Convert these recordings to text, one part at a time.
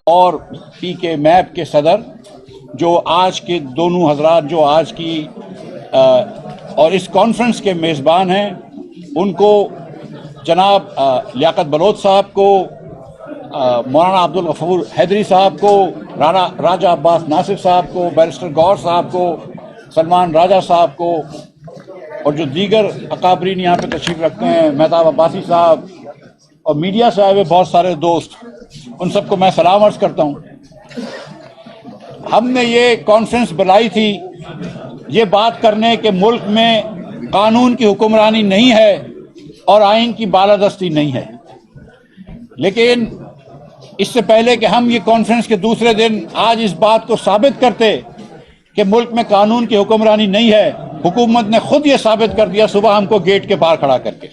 اور پی کے میپ کے صدر جو آج کے دونوں حضرات جو آج کی اور اس کانفرنس کے میزبان ہیں، ان کو جناب لیاقت بلوچ صاحب کو، مولانا عبدالغفور حیدری صاحب کو، راجہ عباس ناصر صاحب کو، بیرسٹر گور صاحب کو، سلمان راجہ صاحب کو، اور جو دیگر اکابرین یہاں پہ تشریف رکھتے ہیں، مہتاب عباسی صاحب، اور میڈیا سے آئے ہوئے بہت سارے دوست، ان سب کو میں سلام عرض کرتا ہوں۔ ہم نے یہ کانفرنس بلائی تھی یہ بات کرنے کہ ملک میں قانون کی حکمرانی نہیں ہے اور آئین کی بالادستی نہیں ہے، لیکن اس سے پہلے کہ ہم یہ کانفرنس کے دوسرے دن آج اس بات کو ثابت کرتے کہ ملک میں قانون کی حکمرانی نہیں ہے، حکومت نے خود یہ ثابت کر دیا صبح ہم کو گیٹ کے باہر کھڑا کر کے۔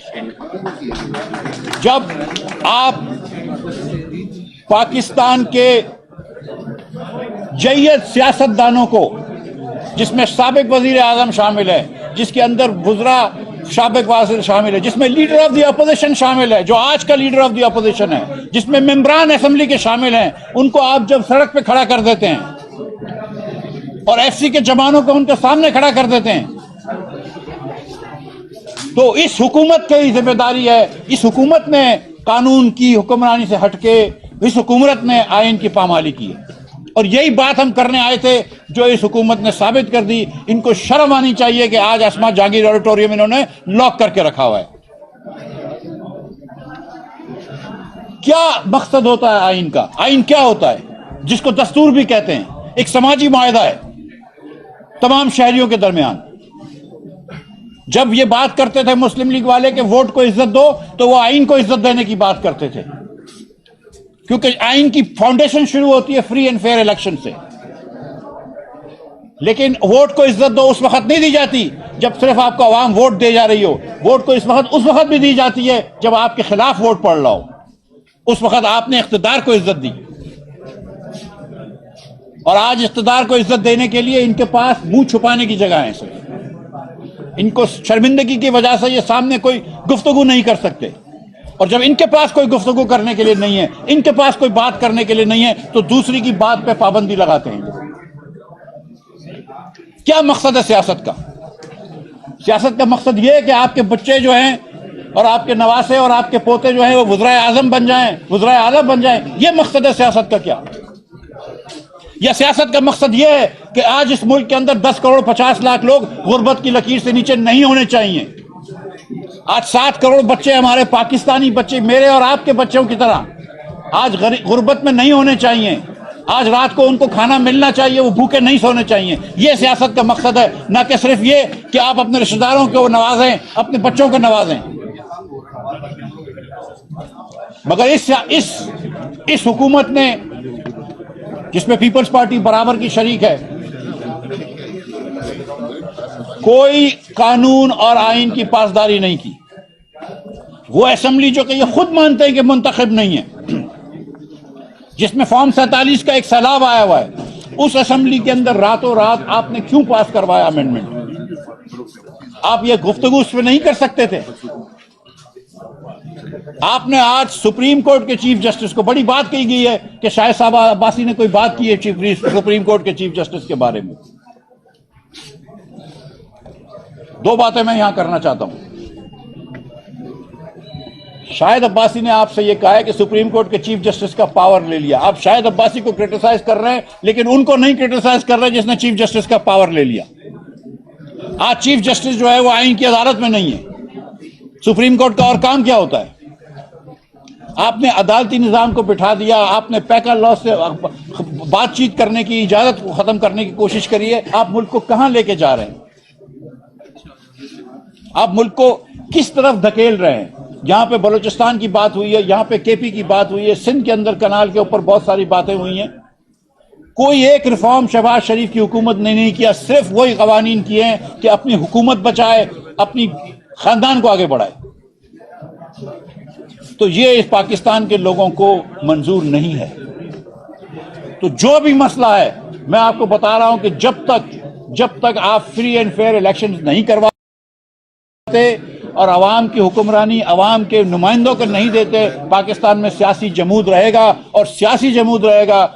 جب آپ پاکستان کے جید سیاستدانوں کو، جس میں سابق وزیر اعظم شامل ہے، جس کے اندر وزراء سابق وزیر شامل ہے، جس میں لیڈر آف دی اپوزیشن شامل ہے جو آج کا لیڈر آف دی اپوزیشن ہے، جس میں ممبران اسمبلی کے شامل ہیں، ان کو آپ جب سڑک پہ کھڑا کر دیتے ہیں اور ایف سی کے جوانوں کو ان کے سامنے کھڑا کر دیتے ہیں، تو اس حکومت کی ذمہ داری ہے۔ اس حکومت نے قانون کی حکمرانی سے ہٹ کے اس حکومت نے آئین کی پامالی کی ہے، اور یہی بات ہم کرنے آئے تھے جو اس حکومت نے ثابت کر دی۔ ان کو شرم آنی چاہیے کہ آج اسما جہانگیر آڈیٹوریم انہوں نے لاک کر کے رکھا ہوا ہے۔ کیا مقصد ہوتا ہے آئین کا؟ آئین کیا ہوتا ہے؟ جس کو دستور بھی کہتے ہیں، ایک سماجی معاہدہ ہے تمام شہریوں کے درمیان۔ جب یہ بات کرتے تھے مسلم لیگ والے کہ ووٹ کو عزت دو، تو وہ آئین کو عزت دینے کی بات کرتے تھے، کیونکہ آئین کی فاؤنڈیشن شروع ہوتی ہے فری اینڈ فیئر الیکشن سے۔ لیکن ووٹ کو عزت دو اس وقت نہیں دی جاتی جب صرف آپ کو عوام ووٹ دے جا رہی ہو، ووٹ کو اس وقت بھی دی جاتی ہے جب آپ کے خلاف ووٹ پڑ رہا ہو، اس وقت آپ نے اقتدار کو عزت دی۔ اور آج اقتدار کو عزت دینے کے لیے ان کے پاس منہ چھپانے کی جگہ ہے، ان کو شرمندگی کی وجہ سے یہ سامنے کوئی گفتگو نہیں کر سکتے، اور جب ان کے پاس کوئی گفتگو کرنے کے لیے نہیں ہے، ان کے پاس کوئی بات کرنے کے لیے نہیں ہے، تو دوسری کی بات پہ پابندی لگاتے ہیں۔ کیا مقصد ہے سیاست کا؟ سیاست کا مقصد یہ ہے کہ آپ کے بچے جو ہیں اور آپ کے نواسے اور آپ کے پوتے جو ہیں وہ وزرائے اعظم بن جائیں، وزرائے اعلیٰ بن جائیں، یہ مقصد ہے سیاست کا کیا؟ یا سیاست کا مقصد یہ ہے کہ آج اس ملک کے اندر 10 کروڑ 50 لاکھ لوگ غربت کی لکیر سے نیچے نہیں ہونے چاہیے؟ آج 7 کروڑ بچے ہمارے پاکستانی بچے، میرے اور آپ کے بچوں کی طرح آج غربت میں نہیں ہونے چاہیے، آج رات کو ان کو کھانا ملنا چاہیے، وہ بھوکے نہیں سونے چاہیے۔ یہ سیاست کا مقصد ہے، نہ کہ صرف یہ کہ آپ اپنے رشتہ داروں کو نوازیں، اپنے بچوں کو نوازیں۔ مگر اس حکومت نے، جس میں پیپلز پارٹی برابر کی شریک ہے، کوئی قانون اور آئین کی پاسداری نہیں کی۔ وہ اسمبلی جو کہ یہ خود مانتے ہیں کہ منتخب نہیں ہے، جس میں فارم 47 کا ایک سیلاب آیا ہوا ہے، اس اسمبلی کے اندر راتوں رات آپ نے کیوں پاس کروایا امینڈمنٹ؟ آپ یہ گفتگو اس پہ نہیں کر سکتے تھے؟ آپ نے آج سپریم کورٹ کے چیف جسٹس کو، بڑی بات کہی گئی ہے کہ شاہد صاحب عباسی نے کوئی بات کی ہے سپریم کورٹ کے چیف جسٹس کے بارے میں۔ 2 باتیں میں یہاں کرنا چاہتا ہوں۔ شاہد عباسی نے آپ سے یہ کہا ہے کہ سپریم کورٹ کے چیف جسٹس کا پاور لے لیا۔ آپ شاہد عباسی کو کرٹیسائز کر رہے ہیں، لیکن ان کو نہیں کرٹیسائز کر رہے جس نے چیف جسٹس کا پاور لے لیا۔ آج چیف جسٹس جو ہے وہ آئین کی عدالت میں نہیں ہے۔ سپریم کورٹ کا اور کام کیا ہوتا ہے؟ آپ نے عدالتی نظام کو بٹھا دیا، آپ نے پیکا لا سے بات چیت کرنے کی اجازت کو ختم کرنے کی کوشش کری ہے۔ آپ ملک کو کہاں لے کے جا رہے ہیں؟ آپ ملک کو کس طرف دھکیل رہے ہیں؟ یہاں پہ بلوچستان کی بات ہوئی ہے، یہاں پہ کے پی کی بات ہوئی ہے، سندھ کے اندر کنال کے اوپر بہت ساری باتیں ہوئی ہیں۔ کوئی ایک ریفارم شہباز شریف کی حکومت نے نہیں کیا، صرف وہی قوانین کیے ہیں کہ اپنی حکومت بچائے، اپنی خاندان کو آگے بڑھائے۔ تو یہ اس پاکستان کے لوگوں کو منظور نہیں ہے۔ تو جو بھی مسئلہ ہے، میں آپ کو بتا رہا ہوں کہ جب تک آپ فری اینڈ فیئر الیکشن نہیں کرواتے اور عوام کی حکمرانی عوام کے نمائندوں کو نہیں دیتے، پاکستان میں سیاسی جمود رہے گا، اور سیاسی جمود رہے گا